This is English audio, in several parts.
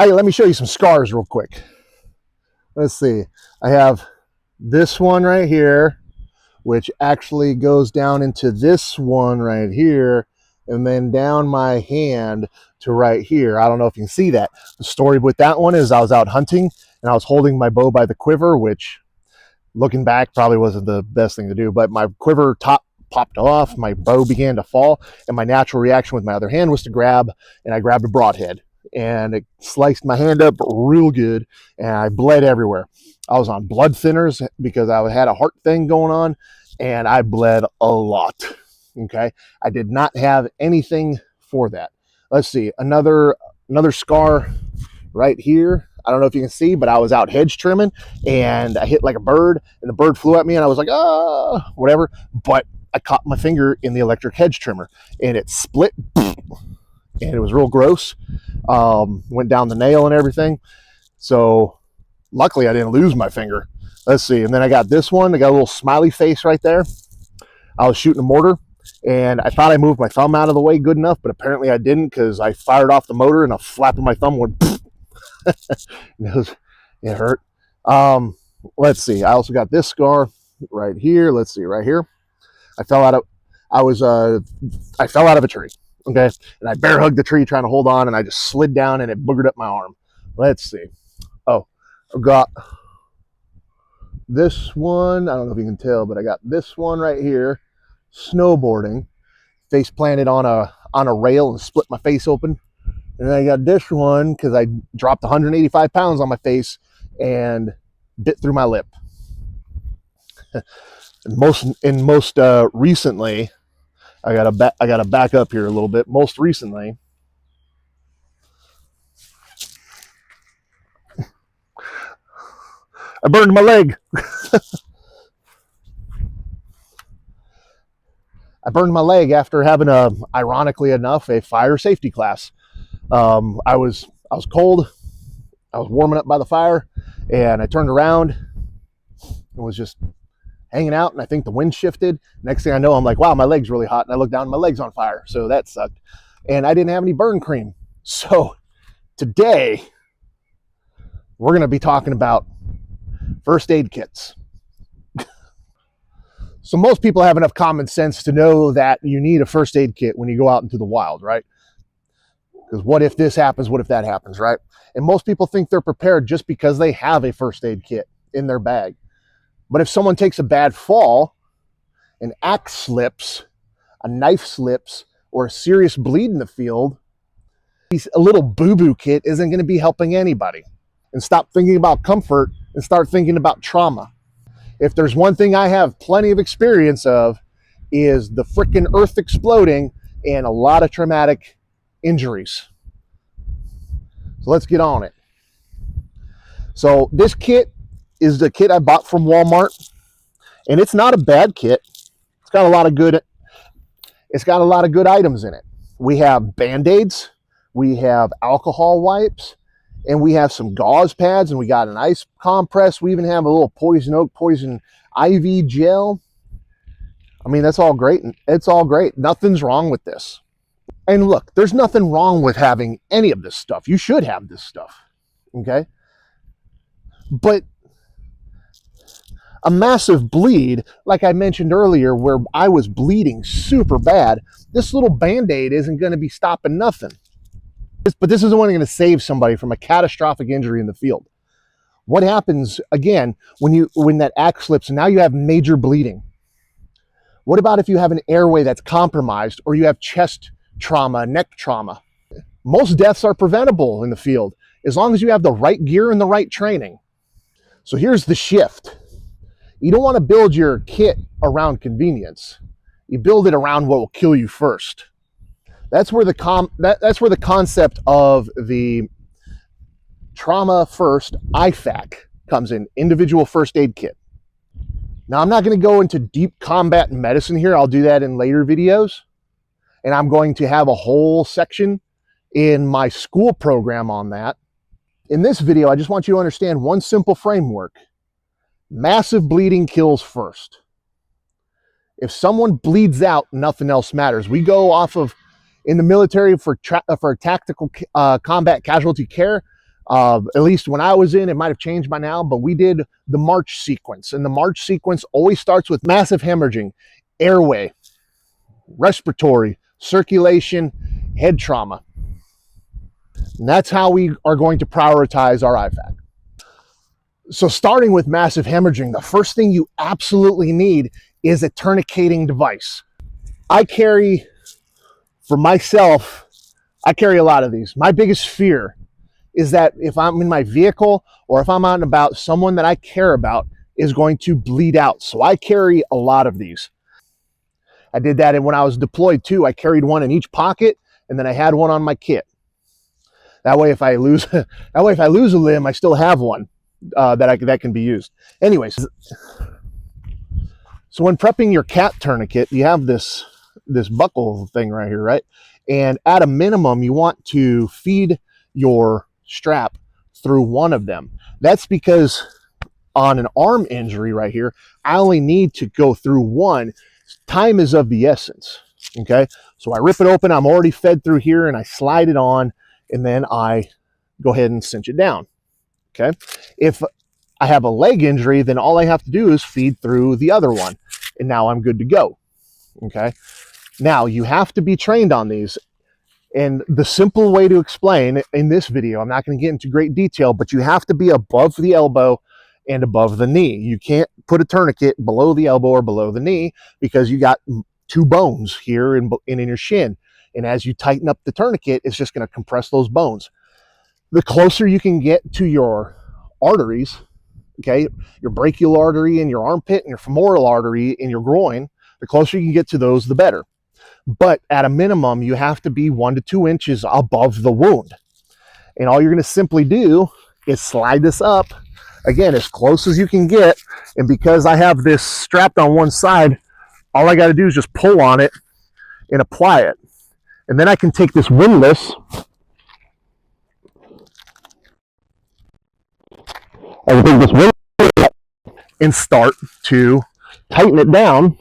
Let me show you some scars real quick. Let's see. I have this one right here, which actually goes down into this one right here, and then down my hand to right here. I don't know if you can see that. The story with that one is I was out hunting and I was holding my bow by the quiver, which looking back probably wasn't the best thing to do, but my quiver top popped off, my bow began to fall, and my natural reaction with my other hand was to grab, and I grabbed a broadhead, and it sliced my hand up real good, and I bled everywhere. I was on blood thinners because I had a heart thing going on, and I bled a lot. Okay, I did not have anything for that. Let's see, another scar right here. I don't know if you can see, but I was out hedge trimming and I hit like a bird, and the bird flew at me and I was like, ah, whatever. But I caught my finger in the electric hedge trimmer and it split and it was real gross. Went down the nail and everything. So luckily I didn't lose my finger. Let's see. And then I got this one. I got a little smiley face right there. I was shooting a mortar and I thought I moved my thumb out of the way good enough, but apparently I didn't, because I fired off the motor and a flap of my thumb went it hurt. Let's see. I also got this scar right here. Let's see, right here. I fell out of a tree. Okay, and I bear hugged the tree trying to hold on, and I just slid down and it boogered up my arm. Let's see. Oh, I've got this one. I don't know if you can tell, but I got this one right here, snowboarding, face planted on a rail and split my face open. And then I got this one because I dropped 185 pounds on my face and bit through my lip. And most recently, I gotta back up here a little bit. Most recently, I burned my leg. I burned my leg after having ironically enough, a fire safety class. I was cold. I was warming up by the fire, and I turned around and was just hanging out, and I think the wind shifted. Next thing I know, I'm like, wow, my leg's really hot, and I look down and my leg's on fire. So that sucked. And I didn't have any burn cream. So today we're going to be talking about first aid kits. So most people have enough common sense to know that you need a first aid kit when you go out into the wild, right? Because what if this happens? What if that happens, right? And most people think they're prepared just because they have a first aid kit in their bag. But if someone takes a bad fall, an axe slips, a knife slips, or a serious bleed in the field, a little boo-boo kit isn't going to be helping anybody. And stop thinking about comfort and start thinking about trauma. If there's one thing I have plenty of experience of, is the frickin' earth exploding and a lot of traumatic injuries. So let's get on it. So this kit is the kit I bought from Walmart, and it's not a bad kit. It's got a lot of good items in it. We have Band-Aids, we have alcohol wipes, and we have some gauze pads, and we got an ice compress. We even have a little poison oak, poison ivy gel. I mean, that's all great. It's all great. Nothing's wrong with this. And look, there's nothing wrong with having any of this stuff. You should have this stuff, okay? But a massive bleed, like I mentioned earlier, where I was bleeding super bad, this little Band-Aid isn't going to be stopping nothing. But this isn't only going to save somebody from a catastrophic injury in the field. What happens, again, when that axe slips and now you have major bleeding? What about if you have an airway that's compromised, or you have chest trauma, neck trauma? Most deaths are preventable in the field as long as you have the right gear and the right training. So here's the shift. You don't want to build your kit around convenience. You build it around what will kill you first. That's where the concept of the trauma first IFAK comes in, individual first aid kit. Now, I'm not going to go into deep combat medicine here. I'll do that in later videos. And I'm going to have a whole section in my school program on that. In this video, I just want you to understand one simple framework. Massive bleeding kills first. If someone bleeds out, nothing else matters. We go off of, in the military for tactical combat casualty care, At least when I was in, it might have changed by now, but we did the March sequence. And the March sequence always starts with massive hemorrhaging, airway, respiratory, circulation, head trauma. And that's how we are going to prioritize our IFAK. So starting with massive hemorrhaging, the first thing you absolutely need is a tourniqueting device. I carry, for myself, I carry a lot of these. My biggest fear is that if I'm in my vehicle or if I'm out and about, someone that I care about is going to bleed out. So I carry a lot of these. I did that when I was deployed too. I carried one in each pocket, and then I had one on my kit. That way, if I lose, a limb, I still have one that can be used. Anyways, so when prepping your cat tourniquet, you have this buckle thing right here, right? And at a minimum, you want to feed your strap through one of them. That's because on an arm injury right here, I only need to go through one. Time is of the essence. Okay, so I rip it open, I'm already fed through here, and I slide it on, and then I go ahead and cinch it down. Okay, if I have a leg injury, then all I have to do is feed through the other one, and now I'm good to go. Okay, now you have to be trained on these. And the simple way to explain in this video, I'm not going to get into great detail, but you have to be above the elbow and above the knee. You can't put a tourniquet below the elbow or below the knee because you got two bones here and in your shin. And as you tighten up the tourniquet, it's just going to compress those bones. The closer you can get to your arteries, okay, your brachial artery in your armpit and your femoral artery in your groin, the closer you can get to those, the better. But at a minimum, you have to be 1 to 2 inches above the wound. And all you're going to simply do is slide this up, again, as close as you can get. And because I have this strapped on one side, all I got to do is just pull on it and apply it. And then I can take this windlass and start to tighten it down,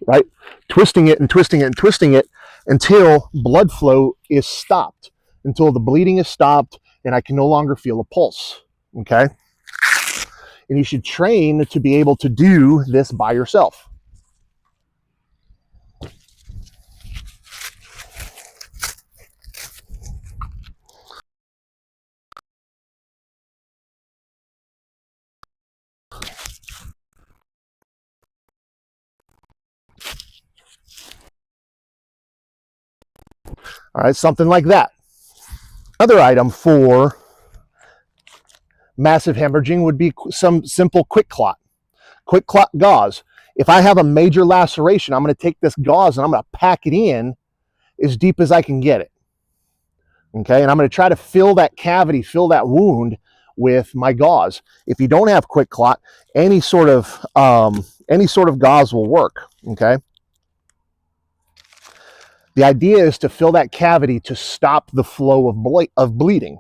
right? Twisting it and twisting it and twisting it until blood flow is stopped, until the bleeding is stopped and I can no longer feel a pulse. Okay, and you should train to be able to do this by yourself. All right, something like that. Another item for massive hemorrhaging would be some simple quick clot gauze. If I have a major laceration, I'm going to take this gauze and I'm going to pack it in as deep as I can get it. Okay, and I'm going to try to fill that cavity, fill that wound with my gauze. If you don't have quick clot, any sort of gauze will work. Okay. The idea is to fill that cavity to stop the flow of bleeding.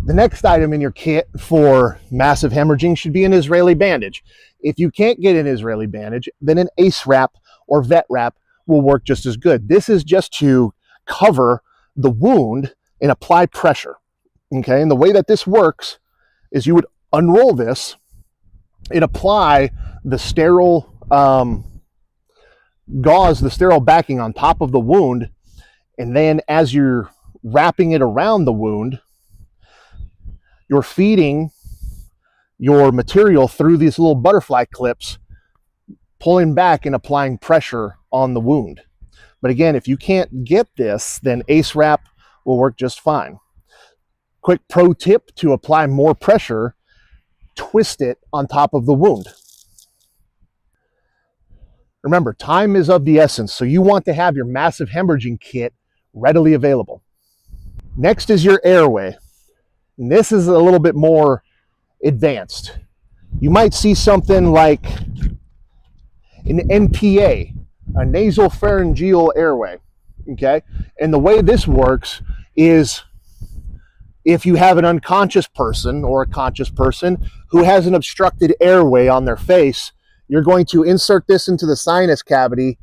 The next item in your kit for massive hemorrhaging should be an Israeli bandage. If you can't get an Israeli bandage, then an ACE wrap or vet wrap will work just as good. This is just to cover the wound and apply pressure. Okay, and the way that this works is you would unroll this and apply the sterile gauze, the sterile backing on top of the wound, and then as you're wrapping it around the wound, you're feeding your material through these little butterfly clips, pulling back and applying pressure on the wound. But again, if you can't get this, then ACE wrap will work just fine. Quick pro tip to apply more pressure: twist it on top of the wound. Remember, time is of the essence, so you want to have your massive hemorrhaging kit readily available. Next is your airway. And this is a little bit more advanced. You might see something like an NPA, a nasal pharyngeal airway. Okay? And the way this works is if you have an unconscious person or a conscious person who has an obstructed airway on their face, you're going to insert this into the sinus cavity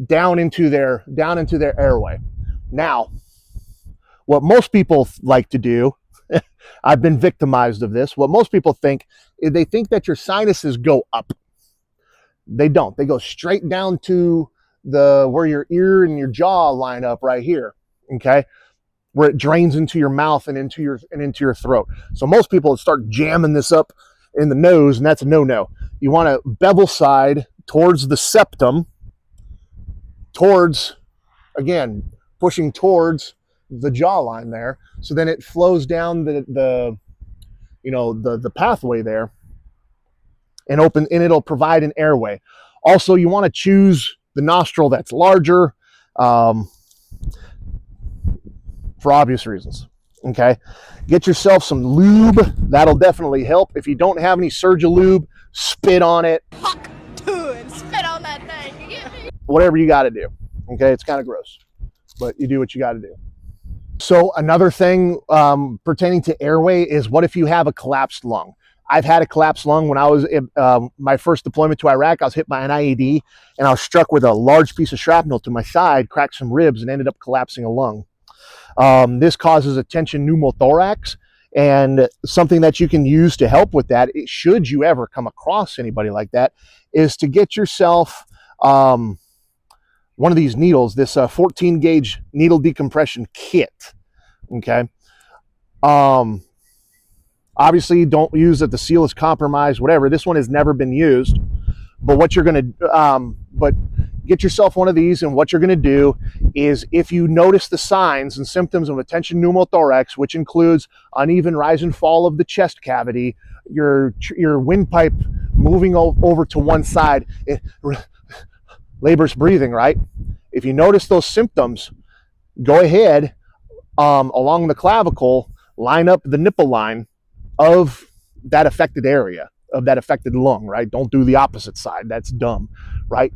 down into their airway. Now, what most people like to do, I've been victimized of this. What most people think is they think that your sinuses go up. They don't. They go straight down to where your ear and your jaw line up right here. Okay, where it drains into your mouth and into your throat. So most people start jamming this up in the nose, and that's a no-no. You want to bevel side towards the septum, towards, again, pushing towards the jawline there. So then it flows down the pathway there and it'll provide an airway. Also, you want to choose the nostril that's larger, for obvious reasons. Okay, get yourself some lube. That'll definitely help. If you don't have any Surgilube, spit on it. Fuck to it, spit on that thing. You get me? Whatever you got to do. Okay, it's kind of gross, but you do what you got to do. So another thing pertaining to airway is, what if you have a collapsed lung? I've had a collapsed lung. When I was in my first deployment to Iraq, I was hit by an IED, and I was struck with a large piece of shrapnel to my side, cracked some ribs, and ended up collapsing a lung. This causes a tension pneumothorax, and something that you can use to help with that, should you ever come across anybody like that, is to get yourself one of these needles, this 14 gauge needle decompression kit. Okay. Obviously, don't use it. The seal is compromised, whatever. This one has never been used. But what you're going to, but get yourself one of these, and what you're going to do is, if you notice the signs and symptoms of a tension pneumothorax, which includes uneven rise and fall of the chest cavity, your windpipe moving over to one side, laborious breathing, right? If you notice those symptoms, go ahead along the clavicle, line up the nipple line of that affected area, of that affected lung, right? Don't do the opposite side. That's dumb, right?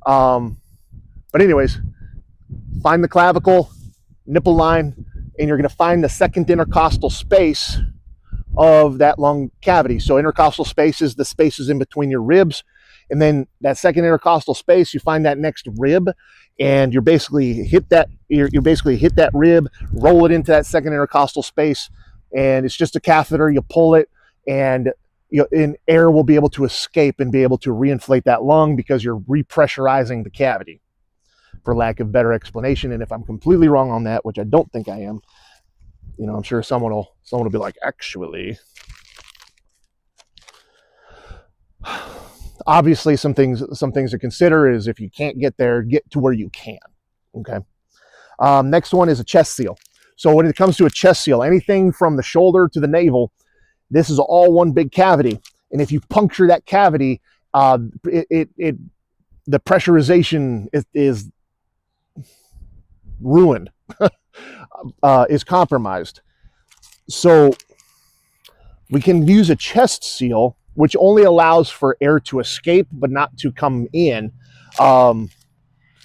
But anyways, find the clavicle, nipple line, and you're going to find the second intercostal space of that lung cavity. So intercostal space is the spaces in between your ribs. And then that second intercostal space, you find that next rib, and you basically hit that rib, roll it into that second intercostal space, and it's just a catheter. You pull it, and air will be able to escape and be able to reinflate that lung, because you're repressurizing the cavity, for lack of better explanation. And if I'm completely wrong on that, which I don't think I am, I'm sure someone will be like, actually. Obviously, some things to consider is, if you can't get there, get to where you can. Okay. Next one is a chest seal. So when it comes to a chest seal, anything from the shoulder to the navel, this is all one big cavity. And if you puncture that cavity, the pressurization is ruined, is compromised. So we can use a chest seal, which only allows for air to escape but not to come in on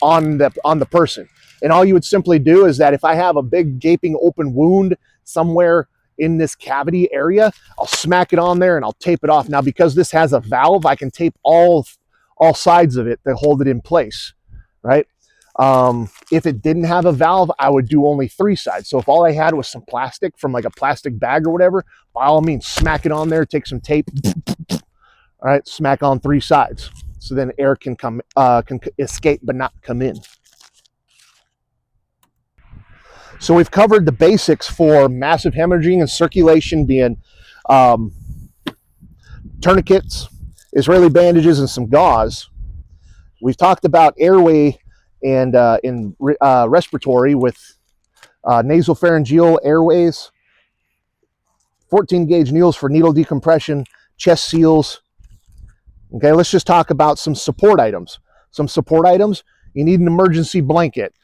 the person. And all you would simply do is that, if I have a big gaping open wound somewhere in this cavity area, I'll smack it on there and I'll tape it off. Now, because this has a valve, I can tape all sides of it to hold it in place, right? If it didn't have a valve, I would do only 3 sides. So if all I had was some plastic from like a plastic bag or whatever, by all means, smack it on there, take some tape, all right, smack on 3 sides. So then air can escape but not come in. So we've covered the basics for massive hemorrhaging and circulation, being tourniquets, Israeli bandages, and some gauze. We've talked about airway and respiratory with nasopharyngeal airways, 14 gauge needles for needle decompression, chest seals. Okay, let's just talk about some support items. Some support items, you need an emergency blanket,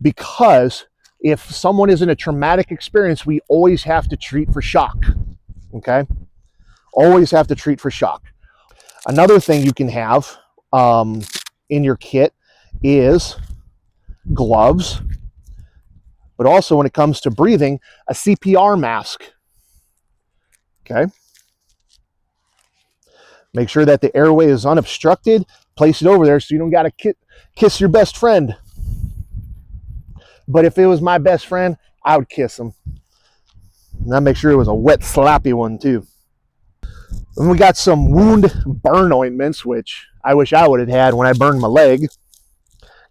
because if someone is in a traumatic experience, we always have to treat for shock. Okay, always have to treat for shock. Another thing you can have in your kit is gloves, but also, when it comes to breathing, a CPR mask. Okay. Make sure that the airway is unobstructed. Place it over there so you don't got to kiss your best friend. But if it was my best friend, I would kiss them. And I'd make sure it was a wet, sloppy one too. And we got some wound burn ointments, which I wish I would have had when I burned my leg.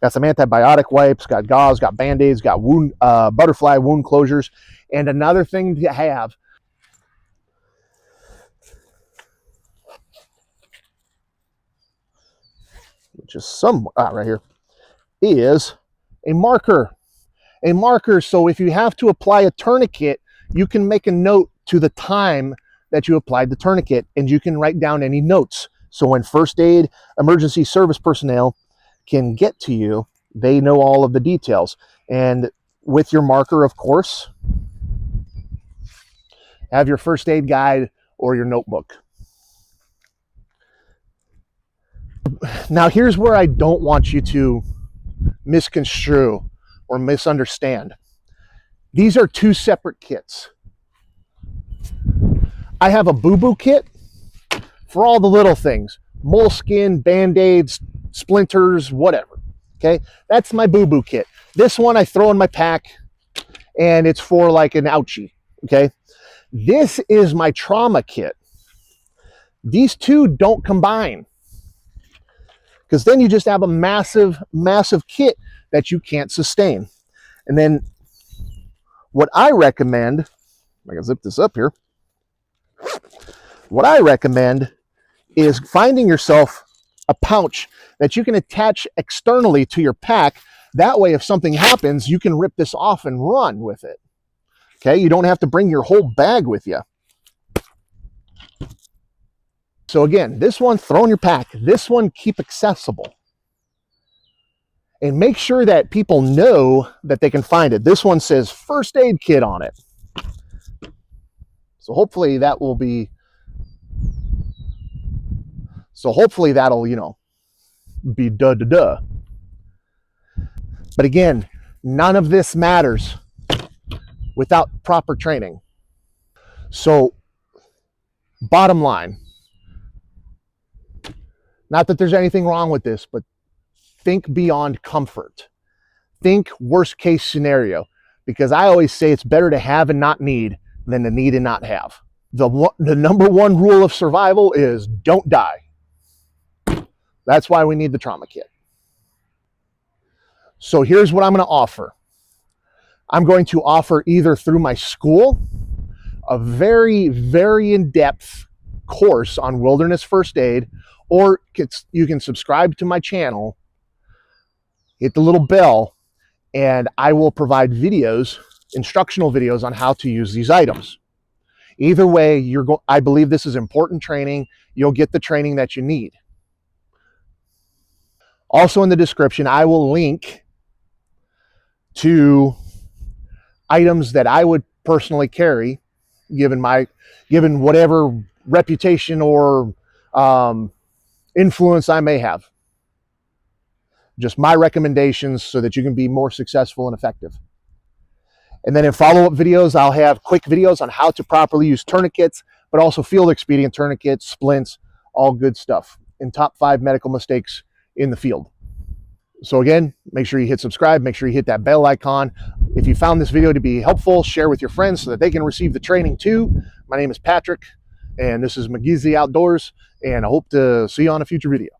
Got some antibiotic wipes, got gauze, got band-aids, got wound butterfly wound closures. And another thing to have, which is somewhat right here, is a marker. A marker, so if you have to apply a tourniquet, you can make a note to the time that you applied the tourniquet, and you can write down any notes. So when first aid emergency service personnel can get to you, they know all of the details. And with your marker, of course, have your first aid guide or your notebook. Now, here's where I don't want you to misconstrue or misunderstand. These are two separate kits. I have a boo-boo kit for all the little things, moleskin, band-aids, splinters, whatever. Okay, that's my boo-boo kit. This one I throw in my pack, and it's for like an ouchie. Okay, this is my trauma kit. These two don't combine, because then you just have a massive, massive kit that you can't sustain. And then what I recommend, I can zip this up here. What I recommend is finding yourself a pouch that you can attach externally to your pack. That way, if something happens, you can rip this off and run with it. Okay, you don't have to bring your whole bag with you. So again, this one, throw in your pack. This one, keep accessible. And make sure that people know that they can find it. This one says first aid kit on it. So hopefully that will be, that'll, you know, be duh. But again, none of this matters without proper training. So bottom line, not that there's anything wrong with this, but think beyond comfort. Think worst case scenario, because I always say it's better to have and not need than to need and not have. The number one rule of survival is don't die. That's why we need the trauma kit. So here's what I'm going to offer. I'm going to offer either through my school a very, very in-depth course on wilderness first aid, or you can subscribe to my channel, hit the little bell, and I will provide videos, instructional videos on how to use these items. Either way, I believe this is important training. You'll get the training that you need. Also in the description, I will link to items that I would personally carry, given whatever reputation or influence I may have. Just my recommendations so that you can be more successful and effective. And then in follow-up videos, I'll have quick videos on how to properly use tourniquets, but also field expedient tourniquets, splints, all good stuff, and top 5 medical mistakes in the field. So again, make sure you hit subscribe, make sure you hit that bell icon. If you found this video to be helpful, share with your friends so that they can receive the training too. My name is Patrick, and this is Migizi Outdoors, and I hope to see you on a future video.